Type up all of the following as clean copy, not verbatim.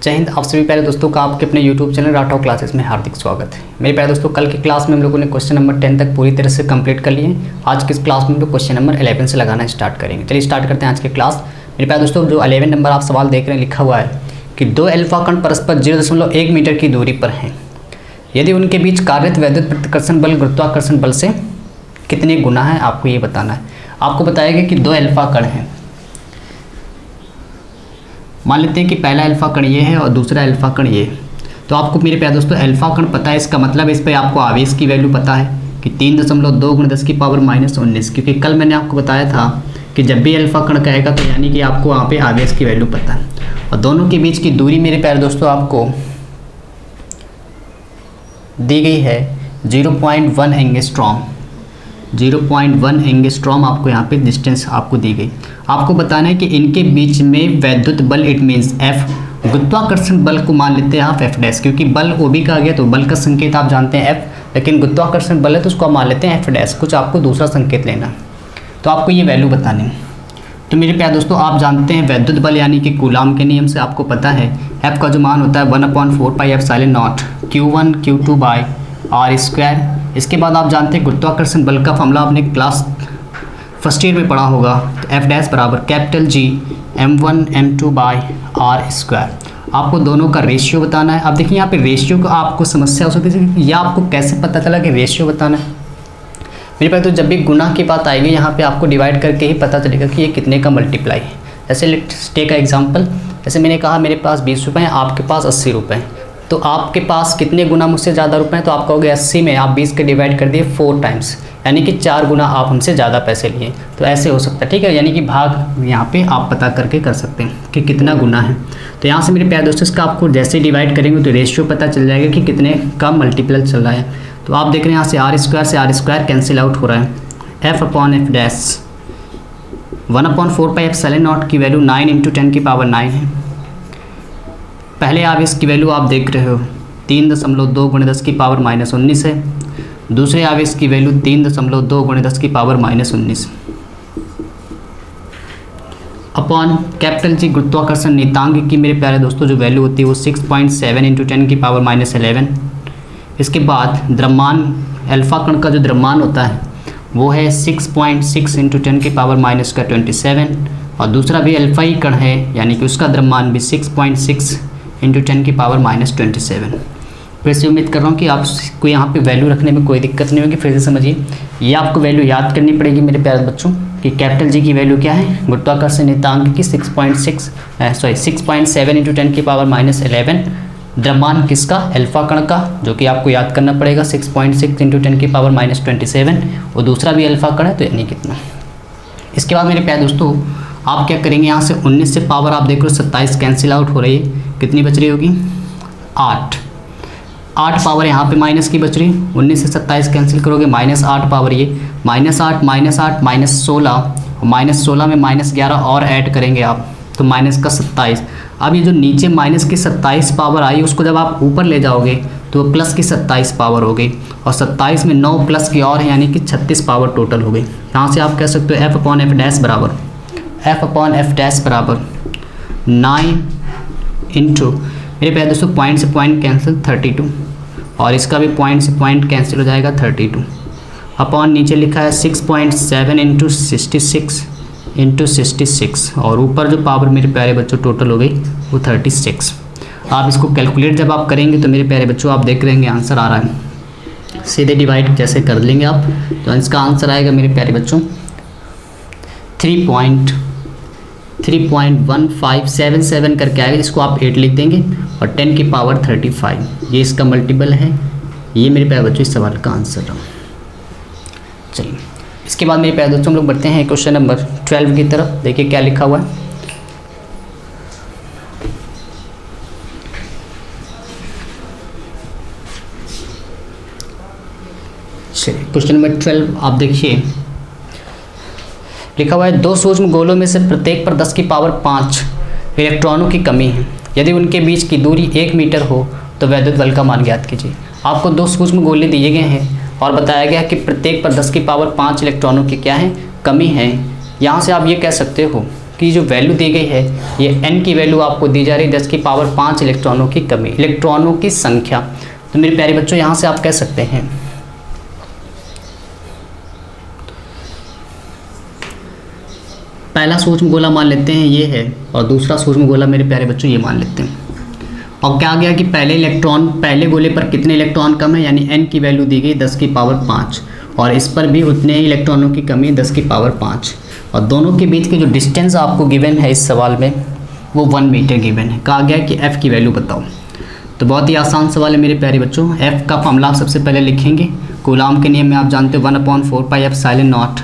जय हिंद। आप सभी प्यारे दोस्तों का आपके अपने YouTube चैनल राठौर क्लासेस में हार्दिक स्वागत है। मेरे प्यारे दोस्तों, कल की क्लास में हम लोगों ने क्वेश्चन नंबर 10 तक पूरी तरह से कंप्लीट कर लिए। आज की इस क्लास में हम लोग क्वेश्चन नंबर 11 से लगाना स्टार्ट करेंगे। चलिए स्टार्ट करते हैं आज की क्लास। मेरे प्यारे दोस्तों, जो 11 नंबर आप सवाल देख रहे हैं, लिखा हुआ है कि दो अल्फा कण परस्पर 0.1 मीटर की दूरी पर हैं। यदि उनके बीच कार्यरत वैद्युत प्रतिकर्षण बल गुरुत्वाकर्षण बल से कितने गुना है, आपको ये बताना है। आपको बताया गया कि दो अल्फा कण हैं। मान लेते हैं कि पहला अल्फा कण ये है और दूसरा अल्फा कण ये है। तो आपको मेरे प्यारे दोस्तों अल्फा कण पता है, इसका मतलब इस पर आपको आवेश की वैल्यू पता है कि 3.2 × 10⁻⁻19, क्योंकि कल मैंने आपको बताया था कि जब भी अल्फा कण कहेगा तो यानी कि आपको वहाँ पे आवेश की वैल्यू पता है। और दोनों के बीच की दूरी मेरे प्यारे दोस्तों आपको दी गई है 0.1 एंगस्ट्रॉम। 0.1 एंगस्ट्रॉम आपको यहाँ पे डिस्टेंस आपको दी गई। आपको बताना है कि इनके बीच में वैद्युत बल, इट मीन्स F, गुरुत्वाकर्षण बल को मान लेते हैं आप F डैश, क्योंकि बल OB का आ गया तो बल का संकेत आप जानते हैं F, लेकिन गुरुत्वाकर्षण बल है तो उसको आप मान लेते हैं F डैश। कुछ आपको दूसरा संकेत लेना, तो आपको ये वैल्यू बतानी है। तो मेरे प्यारे दोस्तों, आप जानते हैं वैद्युत बल यानी कि कूलाम के नियम से आपको पता है F का जो मान होता है 1/4πε0 Q1 Q2/r²। इसके बाद आप जानते हैं गुरुत्वाकर्षण बल का फॉर्मूला आपने क्लास फर्स्ट ईयर में पढ़ा होगा, तो F डैश बराबर G m1 m2/r²। आपको दोनों का रेशियो बताना है। अब देखिए यहाँ पे रेशियो का आपको समस्या हो सकती है, या आपको कैसे पता चला कि रेशियो बताना है। मेरे पास तो जब भी गुना की बात आएगी यहाँ पे आपको डिवाइड करके ही पता चलेगा कि ये कितने का मल्टीप्लाई है। जैसे लेट्स टेक एग्जांपल, जैसे मैंने कहा मेरे पास 20 रुपये हैं, आपके पास 80 रुपये हैं, तो आपके पास कितने गुना मुझसे ज़्यादा रुपए हैं, तो आप कहोगे 80 में आप 20 के डिवाइड कर दिए 4 टाइम्स, यानी कि 4 गुना आप हमसे ज़्यादा पैसे लिए। तो ऐसे हो सकता है, ठीक है, यानी कि भाग यहाँ पे आप पता करके कर सकते हैं कि कितना गुना है। तो यहाँ से मेरे प्यारे दोस्तों इसका आपको जैसे डिवाइड करेंगे तो रेशियो पता चल जाएगा कि कितने का मल्टीपल चल रहा है। तो आप देख रहे हैं यहाँ से r² कैंसिल आउट हो रहा है। F/F डैश 1/4πε0 की वैल्यू 9 × 10⁻9 है। पहले आवेश की वैल्यू आप देख रहे हो 3.2 × 10⁻⁻19 है। दूसरे आवेश की वैल्यू 3.2 × 10⁻⁻19 अपॉन G गुरुत्वाकर्षण नियतांक की मेरे प्यारे दोस्तों जो वैल्यू होती है वो 6.7 × 10⁻11। इसके बाद द्रव्यमान अल्फा कण का जो द्रव्यमान होता है वो है 6.6 × 10⁻27, और दूसरा भी अल्फा ही कण है यानी कि उसका द्रव्यमान भी 6.6 × 10⁻27। फिर से उम्मीद कर रहा हूँ कि आपको यहाँ पे वैल्यू रखने में कोई दिक्कत नहीं होगी। फिर से समझिए, ये आपको वैल्यू याद करनी पड़ेगी मेरे प्यारे बच्चों कि G की वैल्यू क्या है, गुरुत्वाकर्षण नियतांक की 6.7 × 10⁻11। द्रव्यमान किसका, अल्फा कण का, जो कि आपको याद करना पड़ेगा 6.6 × 10⁻27, और दूसरा भी अल्फा कण है तो यानी कितना। इसके बाद मेरे प्यारे दोस्तों आप क्या करेंगे, यहाँ से 19 से पावर आप देख रहे हो 27 कैंसिल आउट हो रही है, कितनी बच रही होगी 8 पावर यहाँ पे माइनस की बच रही। 19 से 27 कैंसिल करोगे -8 पावर, ये -8 -16, और -16 में -11 और ऐड करेंगे आप तो -27। अब ये जो नीचे माइनस की 27 पावर आई उसको जब आप ऊपर ले जाओगे तो प्लस की 27 पावर हो गई, और 27 में 9 प्लस की और है यानी कि 36 पावर टोटल हो गई। यहाँ से आप कह सकते हो F/F डैश बराबर 9 इंटू, मेरे प्यारे दोस्तों पॉइंट से पॉइंट कैंसिल 32, और इसका भी पॉइंट से पॉइंट कैंसिल हो जाएगा 32, अपॉन नीचे लिखा है 6.7 × 66, और ऊपर जो पावर मेरे प्यारे बच्चों टोटल हो गई वो 36। आप इसको कैलकुलेट जब आप करेंगे तो मेरे प्यारे बच्चों आप देख रहे हैं आंसर आ रहा है, सीधे डिवाइड जैसे कर लेंगे आप तो इसका आंसर आएगा मेरे प्यारे बच्चों 3.1577 करके आएगा, जिसको आप 8 लिख देंगे, और 10⁻35 ये इसका मल्टीपल है। ये मेरे प्यारे बच्चों इस सवाल का आंसर है। चलिए इसके बाद मेरे प्यारे दोस्तों हम लोग बढ़ते हैं क्वेश्चन नंबर 12 की तरफ। देखिए क्या लिखा हुआ है। चलिए क्वेश्चन नंबर 12 आप देखिए, लिखा हुआ है 2 सूक्ष्म गोलों में से प्रत्येक पर 10⁵ इलेक्ट्रॉनों की कमी है। यदि उनके बीच की दूरी 1 मीटर हो तो वैद्युत बल का मान ज्ञात कीजिए। आपको 2 सूक्ष्म गोले दिए गए हैं और बताया गया कि प्रत्येक पर 10⁵ इलेक्ट्रॉनों की क्या है, कमी है। यहाँ से आप ये कह सकते हो की जो वैल्यू दी गई है, ये n की वैल्यू आपको दी जा रही है 10 की पावर 5 इलेक्ट्रॉनों की कमी, इलेक्ट्रॉनों की संख्या। तो मेरे प्यारे बच्चों यहाँ से आप कह सकते हैं पहला सूक्ष्म गोला मान लेते हैं ये है, और दूसरा सूक्ष्म गोला मेरे प्यारे बच्चों ये मान लेते हैं। और क्या गया कि पहले गोले पर कितने इलेक्ट्रॉन कम है, यानी n की वैल्यू दी गई 10 की पावर 5, और इस पर भी उतने ही इलेक्ट्रॉनों की कमी 10 की पावर 5, और दोनों के बीच की जो डिस्टेंस आपको गिवन है इस सवाल में वो 1 मीटर गिवन है। कहा गया कि f की वैल्यू बताओ। तो बहुत ही आसान सवाल है मेरे प्यारे बच्चों। f का फॉर्मूला आप सबसे पहले लिखेंगे, कूलाम के नियम में आप जानते हो 1/4πε0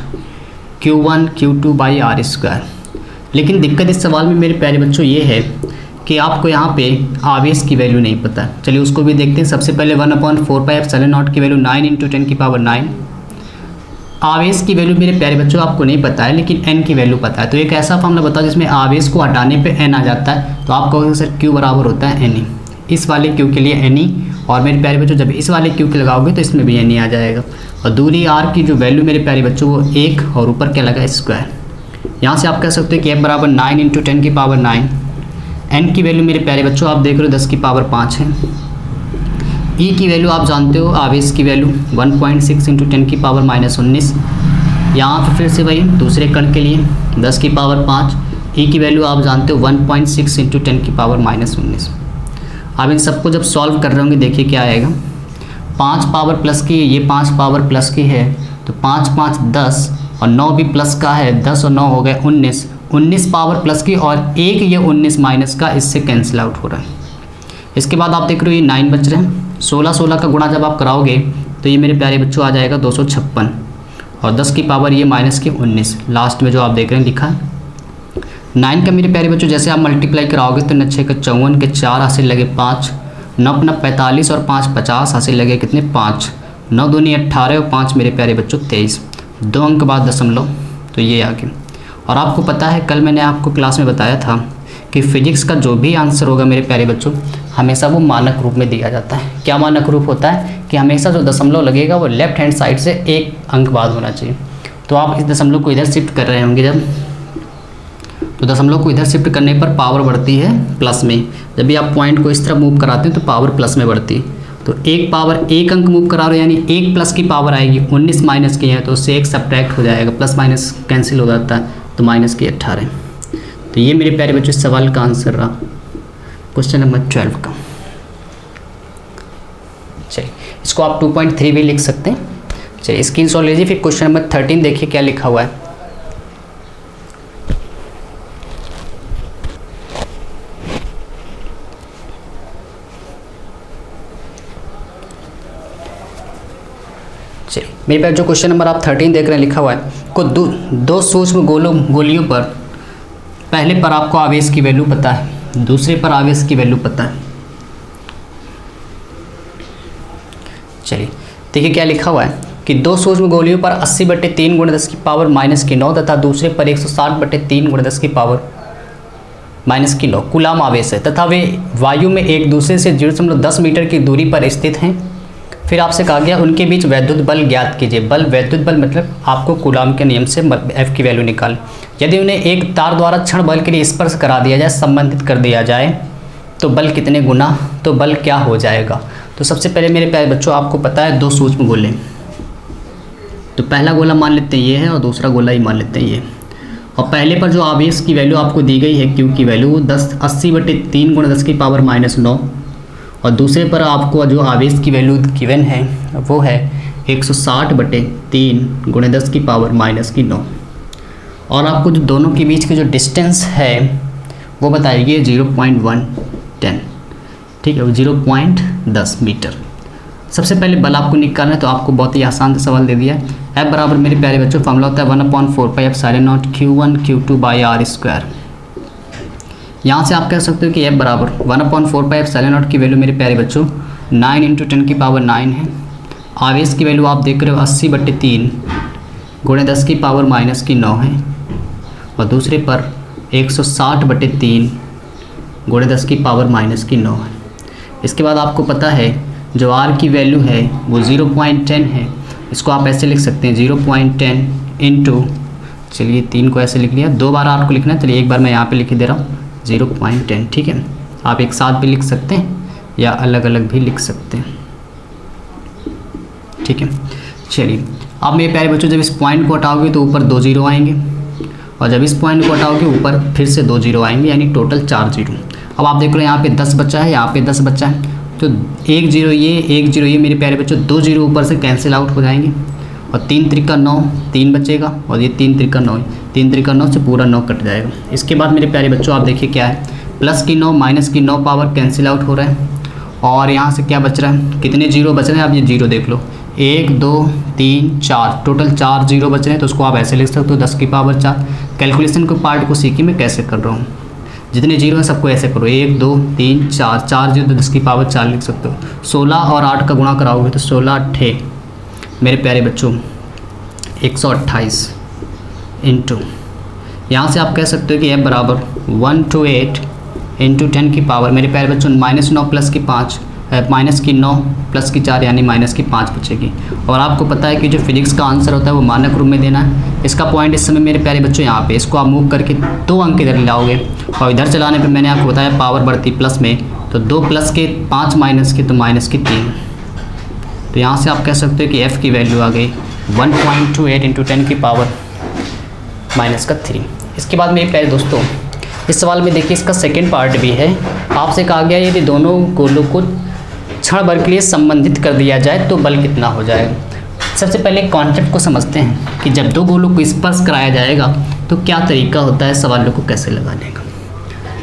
Q1 Q2/r²। लेकिन दिक्कत इस सवाल में मेरे प्यारे बच्चों ये है कि आपको यहाँ पे आवेश की वैल्यू नहीं पता। चलिए उसको भी देखते हैं। सबसे पहले 1/4πε0 की वैल्यू 9 × 10⁹। आवेश की वैल्यू मेरे प्यारे बच्चों आपको नहीं पता है, लेकिन n की वैल्यू पता है। तो एक ऐसा फॉर्मूला बताओ जिसमें आवेश को हटाने पे n आ जाता है। तो आप कहोगे सर q बराबर होता है ne, इस वाले q के लिए ne, और मेरे प्यारे बच्चों जब इस वाले q के लगाओगे तो इसमें भी ne आ जाएगा। और दूरी r की जो वैल्यू मेरे प्यारे बच्चों वो 1, और ऊपर क्या लगा स्क्वायर। यहाँ से आप कह सकते हो कि f बराबर 9 × 10⁹। n की वैल्यू मेरे प्यारे बच्चों आप देख रहे हो 10 की पावर 5 है। e की वैल्यू आप जानते हो, आवेश की वैल्यू 1.6 × 10⁻⁻19। यहाँ पर फिर से वही दूसरे कण के लिए 10 की पावर 5, e की वैल्यू आप जानते हो 1.6 × 10⁻⁻19। अब इन सबको जब सॉल्व कर रहे होंगे देखिए क्या आएगा। 5 पावर प्लस की, ये 5 पावर प्लस की है, तो 5 5 10, और 9 भी प्लस का है, 10 और 9 हो गए 19। 19 पावर प्लस की, और एक ये 19 माइनस का, इससे कैंसिल आउट हो रहा है। इसके बाद आप देख रहे हो ये 9 बच रहे हैं। 16 का गुणा जब आप कराओगे तो ये मेरे प्यारे बच्चों आ जाएगा 256, और 10 की पावर ये माइनस की 19, लास्ट में जो आप देख रहे हैं लिखा है 9 का। मेरे प्यारे बच्चों जैसे आप मल्टीप्लाई कराओगे तो 9 6 54 के 4 हासिल लगे 5, 9 9 45 और 5 50 हासिल लगे कितने 5, 9 दूनी 18 और 5 मेरे प्यारे बच्चों 23, 2 अंक बाद दशमलव, तो ये आ गया। और आपको पता है कल मैंने आपको क्लास में बताया था कि फिजिक्स का जो भी आंसर होगा मेरे प्यारे बच्चों हमेशा वो मानक रूप में दिया जाता है। क्या मानक रूप होता है कि हमेशा जो दशमलव लगेगा वो लेफ्ट हैंड साइड से 1 अंक बाद होना चाहिए। तो आप इस दशमलव को इधर शिफ्ट कर रहे होंगे जब, तो दशमलव को इधर शिफ्ट करने पर पावर बढ़ती है प्लस में। जब भी आप पॉइंट को इस तरफ मूव कराते हैं तो पावर प्लस में बढ़ती है। तो 1 पावर 1 अंक मूव करा रहे हो, यानी 1 प्लस की पावर आएगी, 19 माइनस की है तो उससे 1 सब्ट्रैक्ट हो जाएगा, प्लस माइनस कैंसिल हो जाता है, तो माइनस की 18। तो ये मेरे प्यारे बच्चों सवाल का आंसर रहा क्वेश्चन नंबर 12 का। चलिए इसको आप 2.3 भी लिख सकते हैं। चलिए स्क्रीन शॉट लीजिए। फिर क्वेश्चन नंबर 13 देखिए क्या लिखा हुआ है। चलिए मेरे पास जो क्वेश्चन नंबर आप 13 देख रहे हैं लिखा हुआ है, को दो सूक्ष्म गोलियों पर, पहले पर आपको आवेश की वैल्यू पता है, दूसरे पर आवेश की वैल्यू पता है। चलिए देखिए क्या लिखा हुआ है कि 2 सूक्ष्म गोलियों पर 80/3 × 10⁻⁻9 तथा दूसरे पर 160/3 × 10⁻⁻9 कूलाम आवेश है, तथा वे वायु में एक दूसरे से 0.10 मीटर की दूरी पर स्थित हैं। फिर आपसे कहा गया उनके बीच वैद्युत बल ज्ञात कीजिए। वैद्युत बल मतलब आपको कूलाम के नियम से F की वैल्यू निकाल। यदि उन्हें एक तार द्वारा क्षण बल के लिए स्पर्श करा दिया जाए, संबंधित कर दिया जाए, तो बल कितने गुना, तो बल क्या हो जाएगा। तो सबसे पहले मेरे प्यारे बच्चों आपको पता है 2 सूक्ष्म गोले, तो पहला गोला मान लेते हैं ये है, और दूसरा गोला ही मान लेते हैं ये। और पहले पर जो आवेश की वैल्यू आपको दी गई है Q की वैल्यू वो 80/3 × 10⁻⁻9, और दूसरे पर आपको जो आवेश की वैल्यू गिवन है वो है 160/3 × 10⁻⁻9। और आपको जो दोनों के बीच की जो डिस्टेंस है वो बताइए 0.110, ठीक है, 0.10 मीटर। सबसे पहले बल आपको निकालना है, तो आपको बहुत ही आसान सा सवाल दे दिया है। F बराबर मेरे प्यारे बच्चों फॉर्मूला होता है 1/4πε0 Q1 Q2/r²। यहाँ से आप कह सकते हो कि F बराबर 1/4πε0 की वैल्यू मेरे प्यारे बच्चों 9 × 10⁻9 है। आवेश की वैल्यू आप देख रहे हो 80/3 × 10⁻⁻9 है, और दूसरे पर 160/3 × 10⁻⁻9 है। इसके बाद आपको पता है जो R की वैल्यू है वो 0.10 है। इसको आप ऐसे लिख सकते हैं 0.10 × चलिए 3 को ऐसे लिख लिया, 2 बार R को लिखना है, चलिए एक बार मैं यहाँ पे लिख दे रहा हूँ 0.10, ठीक है। आप एक साथ भी लिख सकते हैं या अलग अलग भी लिख सकते हैं, ठीक है। चलिए अब मेरे प्यारे बच्चों, जब इस पॉइंट को हटाओगे तो ऊपर 2 0 आएंगे, और जब इस पॉइंट को हटाओगे ऊपर फिर से 2 0 आएंगे, यानी टोटल 4 0। अब आप देख रहे हो यहाँ पे 10 बचा है, यहाँ पे 10 बचा है, तो 1 0 ये 1 0 ये मेरे प्यारे बच्चों 2 0 ऊपर से कैंसिल आउट हो जाएंगे, और 3 त्रिका 9, 3 बचेगा, और ये 3 त्रिका 9, 3 त्रिका 9 से पूरा 9 कट जाएगा। इसके बाद मेरे प्यारे बच्चों आप देखिए क्या है, प्लस की 9 माइनस की 9 पावर कैंसिल आउट हो रहा है, और यहाँ से क्या बच रहा है, कितने 0 बच रहे हैं, आप ये 0 देख लो, 1 2 3 4, टोटल 4 0 बच रहे हैं, तो उसको आप ऐसे लिख सकते हो 10 की पावर 4। कैलकुलेशन के पार्ट को सीखिए मैं कैसे कर रहा हूँ, जितने 0 हैं सबको ऐसे करो, 1 2 3 4, 4 0 तो 10 की पावर 4 लिख सकते हो। 16 और 8 का गुणा कराओगे तो 16 8 मेरे प्यारे बच्चों 128 इंटू, यहाँ से आप कह सकते हो कि f बराबर 128 इंटू 10 की पावर, मेरे प्यारे बच्चों -9 प्लस की 5, माइनस की 9 प्लस की 4 यानी माइनस की 5 बचेगी। और आपको पता है कि जो फिजिक्स का आंसर होता है वो मानक रूप में देना है। इसका पॉइंट इस समय मेरे प्यारे बच्चों यहाँ पे, इसको आप मूव करके 2 अंक इधर लाओगे, और इधर चलाने पे मैंने आपको बताया पावर बढ़ती प्लस में, तो 2 प्लस के 5 माइनस के तो माइनस की 3, तो यहाँ से आप कह सकते हो कि f की वैल्यू आ गई 1.28 इंटू 10 की पावर माइनस का 3। इसके बाद मेरे प्यारे दोस्तों इस सवाल में देखिए इसका सेकेंड पार्ट भी है। आपसे कहा गया यदि दोनों गोलों को क्षण भर के लिए संबंधित कर दिया जाए तो बल कितना हो जाएगा। सबसे पहले कॉन्सेप्ट को समझते हैं कि जब 2 गोलों को स्पर्श कराया जाएगा तो क्या तरीका होता है सवालों को कैसे लगाने का।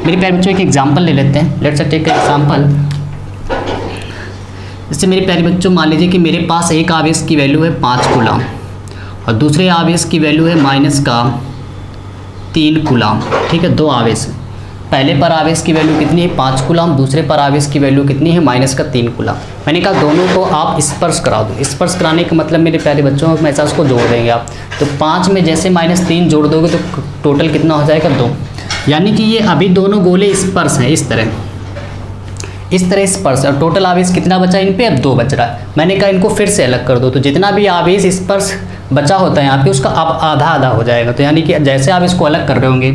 मेरे प्यारे बच्चों एक एग्जाम्पल ले लेते हैं, लेट्स टेक एग्जाम्पल। जैसे मेरे प्यारे बच्चों मान लीजिए कि मेरे पास एक आवेश की वैल्यू है 5 कूलाम और दूसरे आवेश की वैल्यू है -3 कूलाम, ठीक है। 2 आवेश, पहले पर आवेश की वैल्यू कितनी है 5 कूलाम, दूसरे पर आवेश की वैल्यू कितनी है -3 कूलाम। मैंने कहा दोनों को आप स्पर्श करा दो। स्पर्श कराने का मतलब मेरे प्यारे बच्चों हमेशा उसको जोड़ देंगे आप, तो 5 में जैसे -3 जोड़ दोगे तो टोटल कितना हो जाएगा 2, यानी कि ये अभी दोनों गोले स्पर्श हैं इस तरह स्पर्श, और टोटल आवेश कितना बचा इन पे, अब 2 बच रहा है। मैंने कहा इनको फिर से अलग कर दो, तो जितना भी आवेश स्पर्श बचा होता है यहाँ पे उसका अब आधा आधा हो जाएगा। तो यानी कि जैसे आप इसको अलग कर रहे होंगे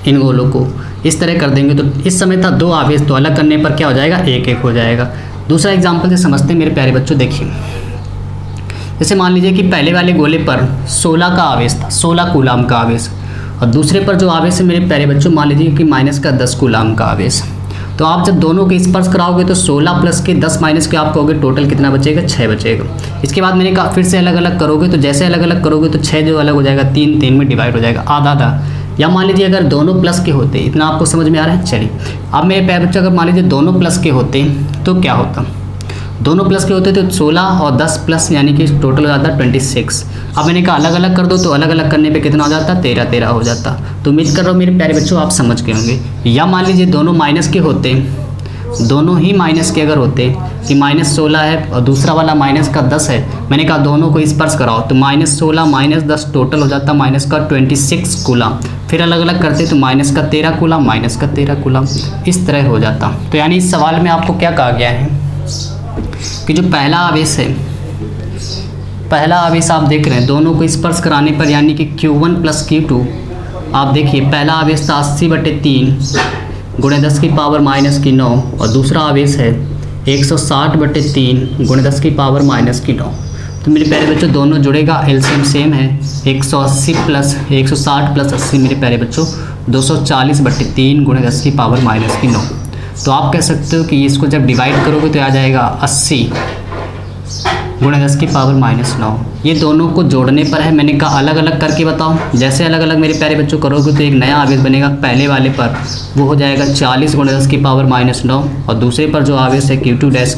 इन गोलों को इस तरह कर देंगे, तो इस समय था 2 आवेश, तो अलग करने पर क्या हो जाएगा 1-1 हो जाएगा। दूसरा एग्जाम्पल से समझते हैं मेरे प्यारे बच्चों। देखिए जैसे मान लीजिए कि पहले वाले गोले पर 16 का आवेश था, 16 कूलाम का आवेश, और दूसरे पर जो आवेश है मेरे प्यारे बच्चों मान लीजिए कि -10 कूलाम का आवेश। तो आप जब दोनों के स्पर्श कराओगे तो 16 प्लस के 10 माइनस के आप कहोगे टोटल कितना बचेगा 6 बचेगा। इसके बाद मैंने कहा फिर से अलग अलग करोगे, तो जैसे अलग अलग करोगे तो 6 जो अलग हो जाएगा 3 में डिवाइड हो जाएगा आधा आधा। या मान लीजिए अगर दोनों प्लस के होते, इतना आपको समझ में आ रहा है। चलिए अब मेरे प्यारे बच्चों अगर मान लीजिए दोनों प्लस के होते तो क्या होता, दोनों प्लस के होते तो 16 और 10 प्लस यानी कि टोटल हो जाता 26। अब मैंने कहा अलग अलग कर दो, तो अलग अलग करने पे कितना हो जाता 13 हो जाता। तो उम्मीद कर रहा हूँ मेरे प्यारे बच्चों आप समझ गए होंगे। या मान लीजिए दोनों माइनस के होते, दोनों ही माइनस के अगर होते कि -16 है और दूसरा वाला -10 है, मैंने कहा दोनों को स्पर्श कराओ तो -16 -10 टोटल हो जाता -26 कूलाम। फिर अलग अलग करते तो -13 कूलाम -13 कूलाम, इस तरह हो जाता। तो यानी इस सवाल में आपको क्या कहा गया है कि जो पहला आवेश है, पहला आवेश आप देख रहे हैं दोनों को स्पर्श कराने पर यानी कि Q1 प्लस Q2, आप देखिए पहला आवेश था 80/3 गुणे 10 की पावर -9, और दूसरा आवेश है 160/3 गुणे 10 की पावर -9। तो मेरे प्यारे बच्चों दोनों जुड़ेगा, एलसीएम सेम है 180 प्लस 160 प्लस 80 मेरे प्यारे बच्चों 240/3 गुणे 10 की पावर -9। तो आप कह सकते हो कि इसको जब डिवाइड करोगे तो आ जाएगा 80 गुणे 10 की पावर -9। ये दोनों को जोड़ने पर है, मैंने कहा अलग अलग करके बताओ। जैसे अलग अलग मेरे प्यारे बच्चों करोगे तो एक नया आवेश बनेगा पहले वाले पर, वो हो जाएगा 40 गुणे 10 की पावर -9, और दूसरे पर जो आवेश है Q2 डैश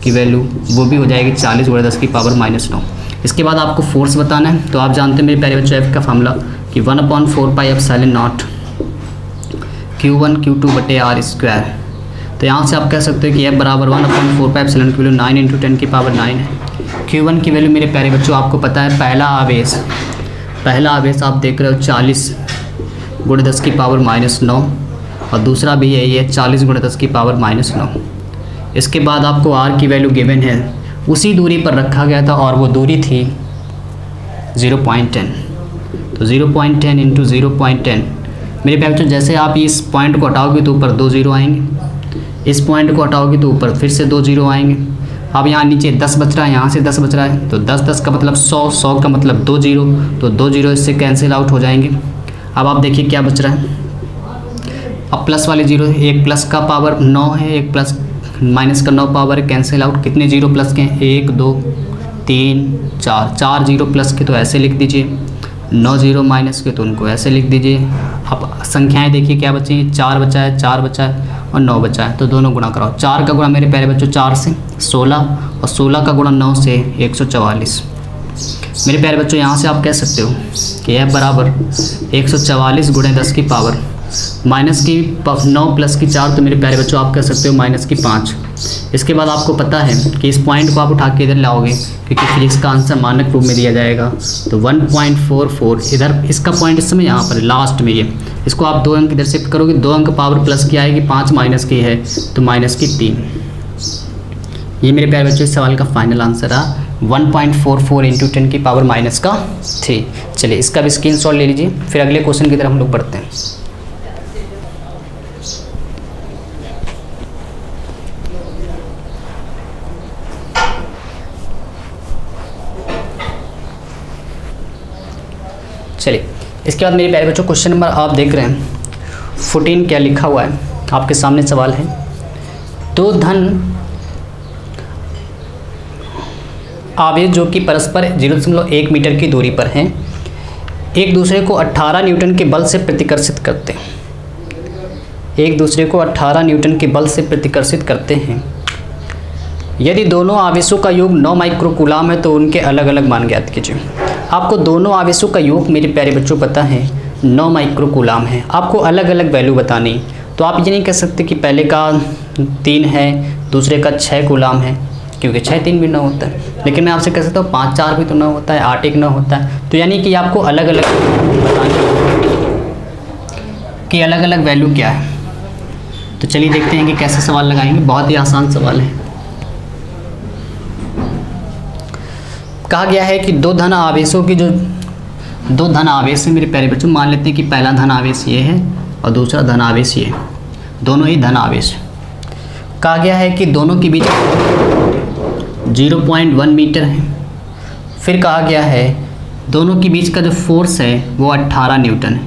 की वैल्यू वो भी हो जाएगी 40 गुणे 10 की पावर -9। इसके बाद आपको फोर्स बताना है, तो आप जानते हैं मेरे प्यारे बच्चों F का फॉर्मूला कि 1/4πε0 Q1 Q2/r²। तो यहाँ से आप कह सकते हो कि F बराबर 1/4πε की वैल्यू 9 × 10 की पावर 9 है। Q1 की वैल्यू मेरे प्यारे बच्चों आपको पता है, पहला आवेश आप देख रहे हो 40 गुणे 10 की पावर -9, और दूसरा भी यही है 40 गुणे 10 की पावर -9। इसके बाद आपको R की वैल्यू गिवन है, उसी दूरी पर रखा गया था और वो दूरी थी 0.10। तो 0.10 इंटू 0.10 मेरे प्यारे बच्चों, जैसे आप इस पॉइंट को हटाओगे तो ऊपर 2 0 आएंगे, इस पॉइंट को हटाओगे तो ऊपर फिर से 2 0 आएंगे। अब यहाँ नीचे 10 बच रहा है, यहाँ से 10 बच रहा है, तो 10 10 का मतलब 100, 100 का मतलब 2 0, तो 2 0 इससे कैंसिल आउट हो जाएंगे। अब आप देखिए क्या बच रहा है, अब प्लस वाले 0, एक प्लस का पावर 9 है, एक प्लस माइनस का 9 पावर कैंसिल आउट। कितने 0 प्लस के हैं, 1 2 3 4, 4 0 प्लस के तो ऐसे लिख दीजिए, 9 0 माइनस के तो उनको ऐसे लिख दीजिए। अब संख्याएं देखिए क्या बची, 4 बचा है, 4 बचा है और 9 बचा है, तो दोनों गुणा कराओ। 4 का गुणा मेरे प्यारे बच्चों 4 से 16 और 16 का गुणा 9 से 144। मेरे प्यारे बच्चों यहाँ से आप कह सकते हो कि यह बराबर 144 गुणे 10 की पावर माइनस की 9 प्लस की 4, तो मेरे प्यारे बच्चों आप कह सकते हो माइनस की 5। इसके बाद आपको पता है कि इस पॉइंट को आप उठा के इधर लाओगे क्योंकि फिजिक्स का आंसर मानक रूप में दिया जाएगा, तो 1.44 इधर इसका पॉइंट इस समय यहाँ पर लास्ट में ये, इसको आप 2 अंक इधर शिफ्ट करोगे, 2 अंक पावर प्लस की आएगी, 5 माइनस की है तो माइनस की 3। ये मेरे प्यारे बच्चों इस सवाल का फाइनल आंसर है 1.44 इंटू 10 की पावर माइनस का 3। चलिए इसका भी स्क्रीनशॉट ले लीजिए, फिर अगले क्वेश्चन की तरफ हम लोग बढ़ते हैं। चलिए इसके बाद मेरे प्यारे बच्चों क्वेश्चन नंबर आप देख रहे हैं 14, क्या लिखा हुआ है आपके सामने सवाल है। दो धन आवेश जो कि परस्पर 0.1 मीटर की दूरी पर हैं, एक दूसरे को 18 न्यूटन के बल से प्रतिकर्षित करते हैं, एक दूसरे को 18 न्यूटन के बल से प्रतिकर्षित करते हैं। यदि दोनों आवेशों का योग 9 माइक्रोकूलाम है तो उनके अलग अलग मान ज्ञात कीजिए। आपको दोनों आवेशों का योग मेरे प्यारे बच्चों पता है 9 माइक्रोकूलाम है, आपको अलग अलग वैल्यू बतानी, तो आप ये नहीं कह सकते कि पहले का 3 है दूसरे का 6 कूलाम है, क्योंकि 6 3 भी 9 होता है, लेकिन मैं आपसे कह सकता हूँ 5 4 भी तो 9 होता है, 8 1 9 होता है, तो यानी कि आपको अलग अलग बतानी कि अलग अलग वैल्यू क्या है। तो चलिए देखते हैं कि कैसे सवाल लगाएंगे, बहुत ही आसान सवाल है। कहा गया है कि दो धन आवेशों की जो दो धन आवेश है मेरे प्यारे बच्चों, मान लेते हैं कि पहला धन आवेश ये है और दूसरा धन आवेश ये, दोनों ही धन आवेश। कहा गया है कि दोनों के बीच 0.1 मीटर है। फिर कहा गया है दोनों के बीच का जो फोर्स है वो 18 न्यूटन है।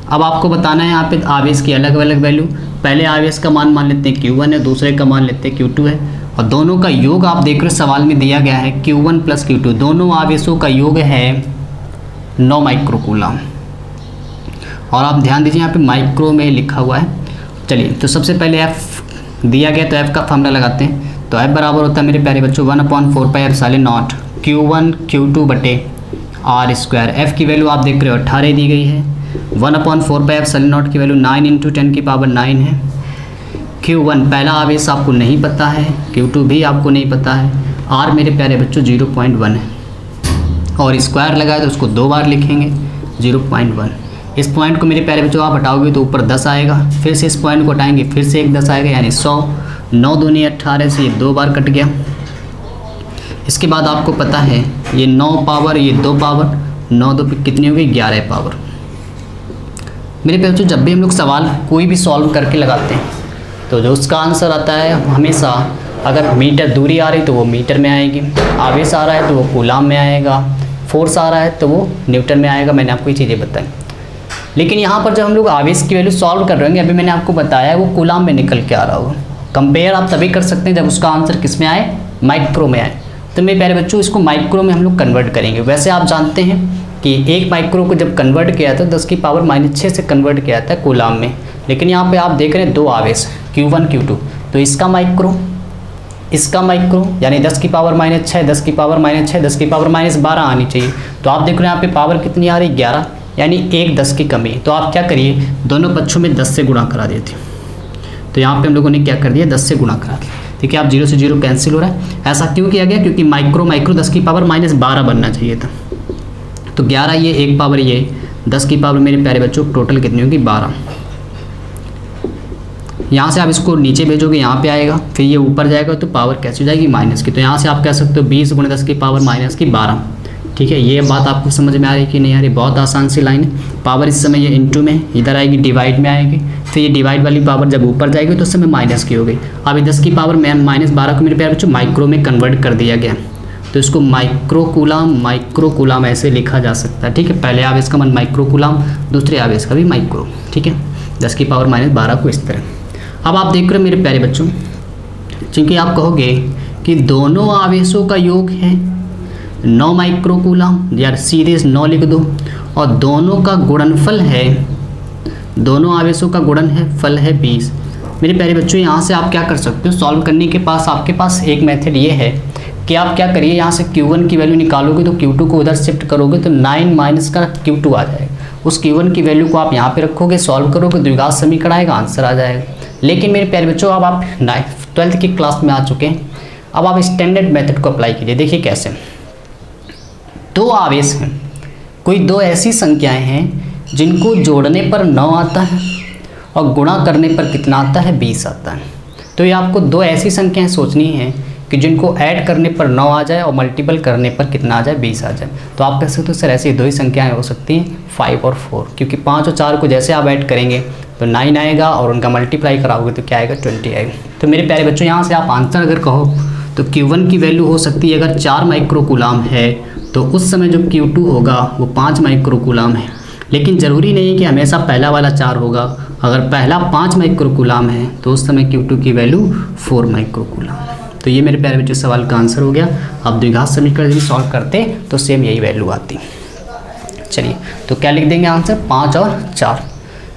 अब आपको बताना है यहाँ पे आवेश की अलग अलग वैल्यू। पहले आवेश का मान लेते हैं Q1 है, दूसरे का मान लेते हैं Q2 है, और दोनों का योग आप देख रहे हो सवाल में दिया गया है Q1 प्लस Q2, दोनों आवेशों का योग है 9 माइक्रोकूलाम। और आप ध्यान दीजिए यहाँ पे माइक्रो में लिखा हुआ है। चलिए तो सबसे पहले F दिया गया तो F का फॉर्मूला लगाते हैं, तो F बराबर होता है मेरे प्यारे बच्चों 1/4πε0 Q1 Q2 बटे R स्क्वायर। F की वैल्यू आप देख रहे हो 18 दी गई है, 1/4πε0 की वैल्यू 9 इंटू 10 की पावर 9 है। Q1 पहला आवेश आपको नहीं पता है, Q2 भी आपको नहीं पता है, R मेरे प्यारे बच्चों 0.1 है, और स्क्वायर लगाए तो उसको 2 बार लिखेंगे 0.1। इस पॉइंट को मेरे प्यारे बच्चों आप हटाओगे तो ऊपर 10 आएगा, फिर से इस पॉइंट को हटाएंगे फिर से एक 10 आएगा, यानी 100। 9 दूनी 18 से ये 2 बार कट गया। इसके बाद आपको पता है ये 9 पावर ये 2 पावर, 9 2 कितनी होगी 11 पावर। मेरे प्यारे बच्चों जब भी हम लोग सवाल कोई भी सॉल्व करके लगाते हैं तो जो उसका आंसर आता है हमेशा अगर मीटर दूरी आ रही तो वो मीटर में आएगी, आवेश आ रहा है तो वो कूलाम में आएगा, फोर्स आ रहा है तो वो न्यूटन में आएगा। मैंने आपको ये चीज़ें बताई, लेकिन यहाँ पर जब हम लोग आवेश की वैल्यू सॉल्व कर रहे होंगे, अभी मैंने आपको बताया वो कूलाम में निकल के आ रहा होगा। कंपेयर आप तभी कर सकते हैं जब उसका आंसर किस में आए, माइक्रो में आए। तो मेरे प्यारे बच्चों इसको माइक्रो में हम लोग कन्वर्ट करेंगे। वैसे आप जानते हैं कि 1 माइक्रो को जब कन्वर्ट किया था 10 की पावर -6 से कन्वर्ट किया था कूलाम में, लेकिन यहाँ पे आप देख रहे हैं 2 आवेश Q1 Q2, तो इसका माइक्रो यानी 10 की पावर -6, 10 की पावर -6, 10 की पावर -12 आनी चाहिए। तो आप देख रहे हैं यहाँ पे पावर कितनी आ रही 11, यानी 1 10 की कमी। तो आप क्या करिए दोनों पक्षों में 10 से गुणा करा देते। तो यहाँ पे हम लोगों ने क्या कर दिया 10 से गुणा करा दिया। ठीक है, आप 0 से 0 कैंसिल हो रहा है। ऐसा क्यों किया गया, क्योंकि माइक्रो 10 की पावर -12 बनना चाहिए था। तो 11 ये 1 पावर ये 10 की पावर मेरे प्यारे बच्चों टोटल कितनी होगी 12। यहाँ से आप इसको नीचे भेजोगे यहाँ पे आएगा, फिर ये ऊपर जाएगा तो पावर कैसे हो जाएगी माइनस की। तो यहाँ से आप कह सकते हो 20 × 10 की पावर -12। ठीक है, ये बात आपको समझ में आ रही है कि नहीं आ रही? बहुत आसान सी लाइन है। पावर इस समय ये इनटू में, इधर आएगी डिवाइड में आएगी, फिर ये डिवाइड वाली पावर जब ऊपर जाएगी तो उस समय माइनस की हो गई। अब ये 10 की पावर -12 को मेरे प्यारे बच्चों माइक्रो में कन्वर्ट कर दिया गया, तो इसको माइक्रो कूलाम ऐसे लिखा जा सकता है। ठीक है, पहले आवेश का मान माइक्रो कूलाम, दूसरे आवेश का भी माइक्रो। ठीक है, 10 की पावर -12 को इस तरह। अब आप देख रहे हो मेरे प्यारे बच्चों, चूँकि आप कहोगे कि दोनों आवेशों का योग है 9 माइक्रो कूलाम, यार सीधे 9 लिख दो, और दोनों का गुणनफल है, दोनों आवेशों का गुणन है फल है 20। मेरे प्यारे बच्चों, यहाँ से आप क्या कर सकते हो, सॉल्व करने के पास आपके पास एक मेथड ये है कि आप क्या करिए, यहाँ से Q1 की वैल्यू निकालोगे तो Q2 को उधर शिफ्ट करोगे तो 9 माइनस का Q2 आ जाएगा। उस Q1 की वैल्यू को आप यहाँ पे रखोगे, सॉल्व करोगे, द्विघात समीकरण आएगा, आंसर आ जाएगा। लेकिन मेरे प्यारे बच्चों, अब आप 12th की क्लास में आ चुके हैं, अब आप स्टैंडर्ड मेथड को अप्लाई कीजिए। देखिए कैसे, दो आवेश हैं, कोई दो ऐसी संख्याएं हैं जिनको जोड़ने पर 9 आता है और गुणा करने पर कितना आता है, 20 आता है। तो ये आपको दो ऐसी संख्याएं सोचनी है कि जिनको ऐड करने पर 9 आ जाए और मल्टीपल करने पर कितना आ जाए, 20 आ जाए। तो आप कह सकते हो सर ऐसी दो ही संख्याएं हो सकती हैं, 5 और 4, क्योंकि 5 और 4 को जैसे आप ऐड करेंगे तो 9 आएगा और उनका मल्टीप्लाई कराओगे तो क्या आएगा, 20 आएगा। तो मेरे प्यारे बच्चों, यहाँ से आप आंसर अगर कहो तो Q1 की वैल्यू हो सकती है, अगर 4 माइक्रो कूलाम है तो उस समय जो Q2 होगा वो 5 माइक्रो कूलाम है। लेकिन ज़रूरी नहीं है कि हमेशा पहला वाला 4 होगा, अगर पहला 5 माइक्रो कूलाम है तो उस समय Q2 की वैल्यू 4 माइक्रो कूलाम है। तो ये मेरे प्यारे बच्चों सवाल का आंसर हो गया। अब द्विघात समीकरण भी सॉल्व करते तो सेम यही वैल्यू आती। चलिए, तो क्या लिख देंगे आंसर, 5 और 4।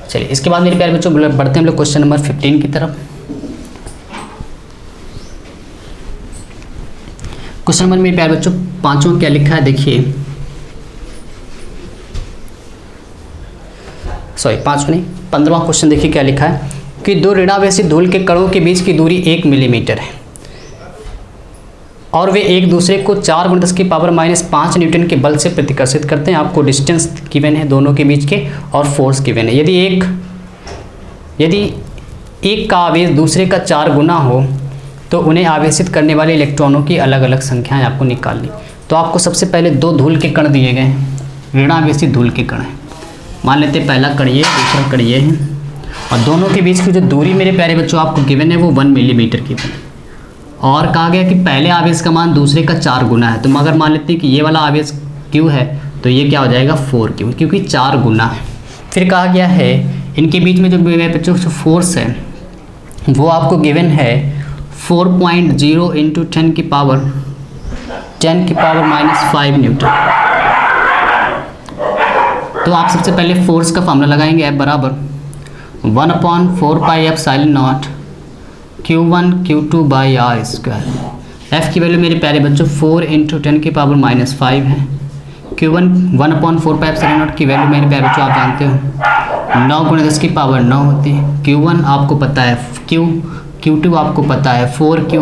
चलिए, इसके बाद मेरे प्यारे बच्चों बढ़ते हैं हम लोग क्वेश्चन नंबर 15 की तरफ। क्वेश्चन नंबर मेरे प्यारे बच्चों 5वां क्या लिखा है, देखिए, सॉरी 5 नहीं 15वां क्वेश्चन देखिए क्या लिखा है कि दो ऋणावेशी धूल के कणों के बीच की दूरी 1 मिलीमीटर है और वे एक दूसरे को 4 × 10 की पावर -5 न्यूटन के बल से प्रतिकर्षित करते हैं। आपको डिस्टेंस गिवन है दोनों के बीच के और फोर्स गिवन है। यदि एक का आवेश दूसरे का 4 गुना हो तो उन्हें आवेशित करने वाले इलेक्ट्रॉनों की अलग अलग संख्याएं आपको निकालनी। तो आपको सबसे पहले दो धूल के कण दिए गए हैं, ऋणावेशी धूल के कण हैं। मान लेते हैं पहला कण ये, दूसरा कण ये है, और दोनों के बीच की जो दूरी मेरे प्यारे बच्चों आपको गिवन है वो 1 मिलीमीटर की है। और कहा गया कि पहले आवेश का मान दूसरे का 4 गुना है। तो अगर मान लेते हैं कि ये वाला आवेश Q है तो ये क्या हो जाएगा, 4Q, क्योंकि 4 गुना है। फिर कहा गया है इनके बीच में जो मेरे बच्चों फोर्स है वो आपको गिवन है 4.0 × 10 की पावर -5 न्यूटन। तो आप सबसे पहले फोर्स का फॉर्मूला लगाएंगे, F बराबर 1/4πε0 Q1 Q2/r²। F की वैल्यू मेरे प्यारे बच्चों 4 × 10 की पावर -5 है। Q1 1/4πε0 की वैल्यू मेरे प्यारे बच्चों आप जानते हो 9 × 10 की पावर 9 होती है। Q1 आपको पता है Q, Q2 आपको पता है 4Q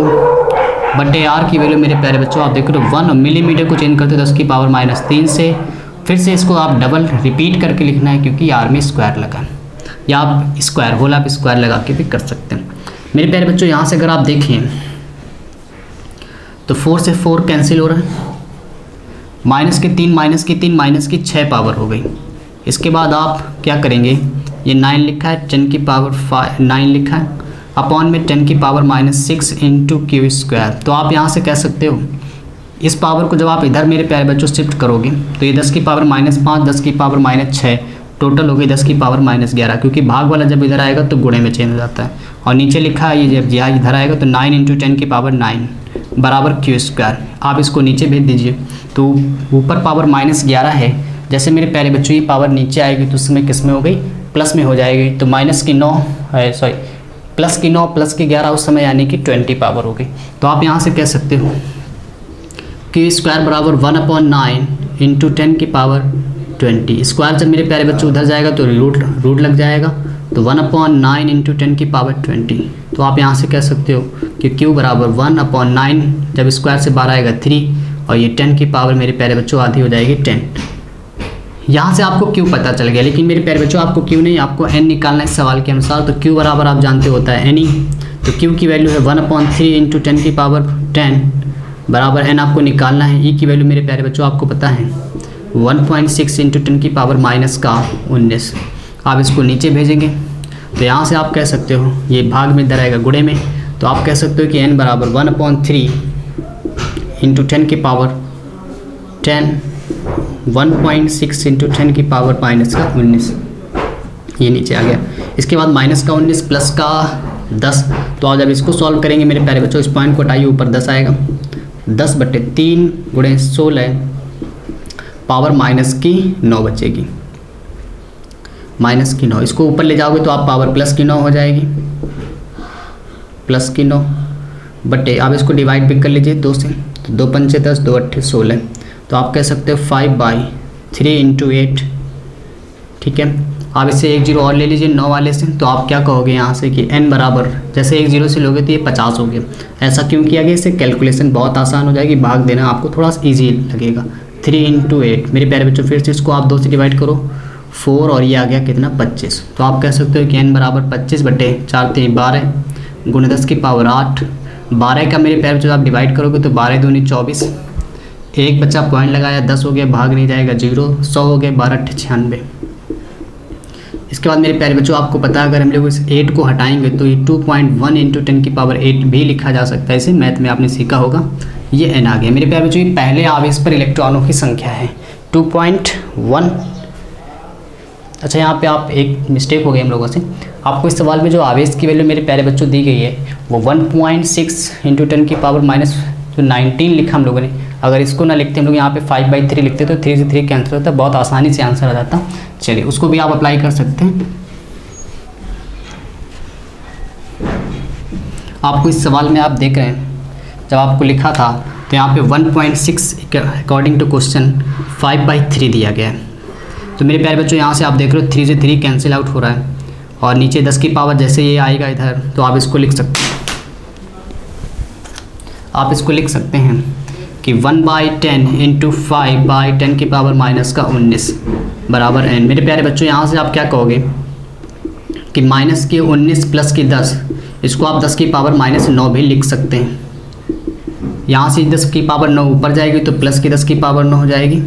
बटे R की वैल्यू मेरे प्यारे बच्चों आप देखो तो 1 मिलीमीटर को चेंज करते हो 10 की पावर -3 से। फिर से इसको आप डबल रिपीट करके लिखना है क्योंकि R में स्क्वायर लगा, या आप स्क्वायर होल आप स्क्वायर लगा के भी कर सकते हैं। मेरे प्यारे बच्चों यहाँ से अगर आप देखें तो 4 से 4 कैंसिल हो रहा है, -3 पावर हो गई। इसके बाद आप क्या करेंगे, ये 9 लिखा है 10 की पावर 9 लिखा है अपॉन में 10 की पावर -6 × Q²। तो आप यहाँ से कह सकते हो इस पावर को जब आप इधर मेरे प्यारे बच्चों शिफ्ट करोगे तो ये 10 की पावर -5 10 की पावर -6 टोटल हो गई 10 की पावर -11, क्योंकि भाग वाला जब इधर आएगा तो गुणे में चेंज हो जाता है। और नीचे लिखा है ये जब यहाँ इधर आएगा तो 9 × 10 की पावर 9 बराबर Q²। आप इसको नीचे भेज दीजिए तो ऊपर पावर -11 है, जैसे मेरे प्यारे बच्चों ये पावर नीचे आएगी तो उस समय किस में हो गई, प्लस में हो जाएगी। तो -9 + 11 उस समय यानी कि 20 पावर हो गई। तो आप यहाँ से कह सकते हो Q² बराबर 1/9 × 10 की पावर 20। स्क्वायर जब मेरे प्यारे बच्चों उधर जाएगा तो रूट लग जाएगा, तो 1/9 × 10 की पावर 20। तो आप यहाँ से कह सकते हो कि Q बराबर 1/9, जब स्क्वायर से 12 आएगा 3, और ये 10 की पावर मेरे प्यारे बच्चों आधी हो जाएगी 10। यहाँ से आपको Q पता चल गया, लेकिन मेरे प्यारे बच्चों आपको Q नहीं, आपको N निकालना है सवाल के अनुसार। तो Q बराबर आप जानते होता है N। तो Q की वैल्यू है 1/3 × 10 की पावर 10 बराबर n आपको निकालना है। e की वैल्यू मेरे प्यारे बच्चों आपको पता है 1.6 इंटू 10 की पावर माइनस का 19। आप इसको नीचे भेजेंगे तो यहाँ से आप कह सकते हो, ये भाग में इधर आएगा गुणे में, तो आप कह सकते हो कि n बराबर 1/3 इंटू 10 की पावर 10, 1.6 इंटू 10 की पावर माइनस का 19, ये नीचे आ गया। इसके बाद माइनस का 19 प्लस का 10, तो आप जब इसको सॉल्व करेंगे मेरे प्यारे बच्चों, इस पॉइंट को हटाइए, ऊपर 10 आएगा, 10/3 गुणे 16 पावर माइनस की 9 बचेगी, माइनस की 9। इसको ऊपर ले जाओगे तो आप पावर प्लस की 9 हो जाएगी, प्लस की 9 बटे, आप इसको डिवाइड भी कर लीजिए 2 से, तो 2 पंचे 10, 2 अट्ठे 16, तो आप कह सकते हो 5/3 इंटू 8। ठीक है, आप इससे 1 0 और ले लीजिए 9 वाले से, तो आप क्या कहोगे यहाँ से कि n बराबर, जैसे 1 0 से लोगे तो ये 50 हो गया। ऐसा क्यों किया गया? इससे कैलकुलेशन बहुत आसान हो जाएगी, भाग देना आपको थोड़ा सा ईजी लगेगा। 3 इंटू 8 मेरे प्यारे बच्चों, फिर से इसको आप 2 से डिवाइड करो, 4 और ये आ गया कितना 25। तो आप कह सकते हो कि n बराबर 25/4 3 12 गुणे 10 की पावर 8। 12 का मेरे प्यारे बच्चों आप डिवाइड करोगे तो 12 दूनी 24, एक बच्चा पॉइंट लगाया, 10 हो गया, भाग नहीं जाएगा 0, 100 हो गए, 12 8 96। इसके बाद मेरे प्यारे बच्चों आपको पता है, अगर हम लोग इस 8 को हटाएंगे तो ये 2.1 इंटू 10 की पावर 8 भी लिखा जा सकता है, इसे मैथ में आपने सीखा होगा। ये n आ गया मेरे प्यारे बच्चों, ये पहले आवेश पर इलेक्ट्रॉनों की संख्या है 2.1। अच्छा, यहाँ पे आप एक मिस्टेक हो गई हम लोगों से, आपको इस सवाल में जो आवेश की वैल्यू मेरे प्यारे बच्चों दी गई है वो 1.6 इंटू 10 की पावर माइनस जो 19 लिखा हम लोगों ने, अगर इसको ना लिखते हम लोग यहाँ पे 5/3 लिखते तो 3 से 3 कैंसिल होता, बहुत आसानी से आंसर आ जाता। चलिए उसको भी आप अप्लाई कर सकते हैं। आपको इस सवाल में आप देख रहे हैं, जब आपको लिखा था तो यहाँ पे 1.6 अकॉर्डिंग टू क्वेश्चन 5/3 दिया गया है। तो मेरे प्यारे बच्चों यहाँ से आप देख रहे हो 3 से 3 कैंसिल आउट हो रहा है, और नीचे 10 की पावर जैसे ये आएगा इधर, तो आप इसको लिख सकते हैं, आप इसको लिख सकते हैं कि 1/10 इंटू 5/10 की पावर माइनस का 19 बराबर n। मेरे प्यारे बच्चों यहाँ से आप क्या कहोगे कि माइनस की 19 प्लस की 10, इसको आप 10 की पावर माइनस 9 भी लिख सकते हैं। यहाँ से 10 की पावर 9 ऊपर जाएगी तो प्लस की 10 की पावर 9 हो जाएगी।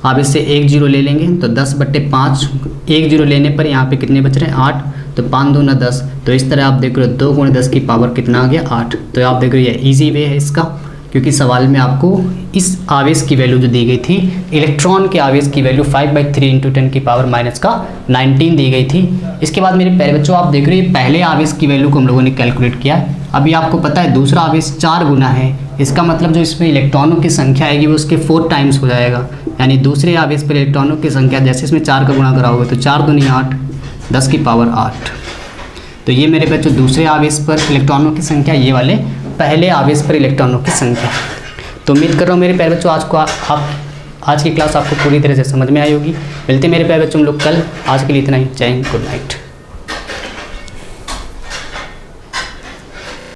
आप इससे 1 0 ले लेंगे तो 10/5, 1 0 लेने पर यहाँ पे कितने बच रहे हैं 8, तो 5 2 9 10। तो इस तरह आप देख रहे हो 2 गुणे 10 की पावर कितना आ गया 8। तो आप देख रहे हो ये ईजी वे है इसका, क्योंकि सवाल में आपको इस आवेश की वैल्यू जो दी गई थी, इलेक्ट्रॉन के आवेश की वैल्यू 5/3 इंटू 10 की पावर माइनस का 19 दी गई थी। इसके बाद मेरे प्यारे बच्चों आप देख रहे हो पहले आवेश की वैल्यू को हम लोगों ने कैलकुलेट किया। अभी आपको पता है दूसरा आवेश 4 गुना है, इसका मतलब जो इसमें इलेक्ट्रॉनों की संख्या आएगी वो उसके 4 टाइम्स हो जाएगा, यानी दूसरे आवेश पर इलेक्ट्रॉनों की संख्या जैसे इसमें 4 का गुणा कराओगे तो 4 दूनी 8, 10 की पावर 8। तो ये मेरे बच्चों दूसरे आवेश पर इलेक्ट्रॉनों की संख्या, ये वाले पहले आवेश पर इलेक्ट्रॉनों की संख्या। तो उम्मीद कर रहा हूँ मेरे प्यारे बच्चों आज की क्लास आपको पूरी तरह से समझ में आई होगी। मिलते हैं मेरे प्यारे बच्चों हम लोग कल। आज के लिए इतना ही। जय हिंद, गुड नाइट।